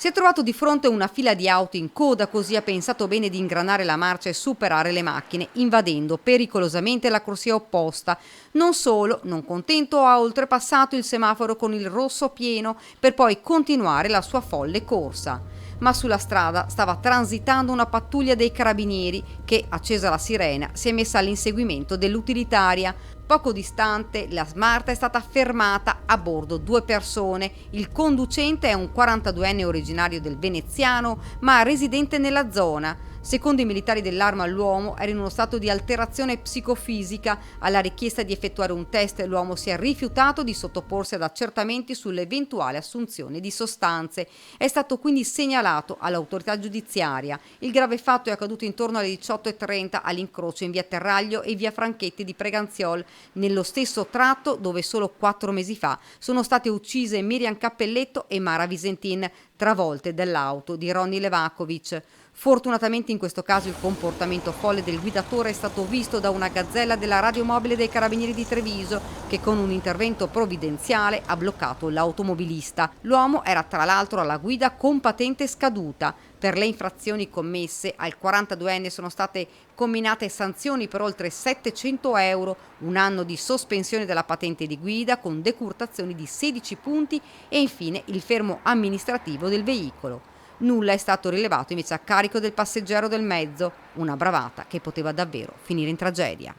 Si è trovato di fronte a una fila di auto in coda, così ha pensato bene di ingranare la marcia e superare le macchine, invadendo pericolosamente la corsia opposta. Non solo, non contento, ha oltrepassato il semaforo con il rosso pieno per poi continuare la sua folle corsa. Ma sulla strada stava transitando una pattuglia dei carabinieri che, accesa la sirena, si è messa all'inseguimento dell'utilitaria. Poco distante, la Smart è stata fermata, a bordo 2 persone. Il conducente è un 42enne originario del Veneziano, ma residente nella zona. Secondo i militari dell'Arma, l'uomo era in uno stato di alterazione psicofisica. Alla richiesta di effettuare un test, l'uomo si è rifiutato di sottoporsi ad accertamenti sull'eventuale assunzione di sostanze. È stato quindi segnalato all'autorità giudiziaria. Il grave fatto è accaduto intorno alle 18:30 all'incrocio in via Terraglio e via Franchetti di Preganziol, nello stesso tratto dove solo 4 mesi fa sono state uccise Miriam Cappelletto e Mara Visentin, travolte dall'auto di Ronny Levakovic. Fortunatamente in questo caso il comportamento folle del guidatore è stato visto da una gazzella della radiomobile dei Carabinieri di Treviso, che con un intervento provvidenziale ha bloccato l'automobilista. L'uomo era tra l'altro alla guida con patente scaduta. Per le infrazioni commesse al 42enne sono state comminate sanzioni per oltre 700 euro, un anno di sospensione della patente di guida con decurtazioni di 16 punti e infine il fermo amministrativo del veicolo. Nulla è stato rilevato invece a carico del passeggero del mezzo, una bravata che poteva davvero finire in tragedia.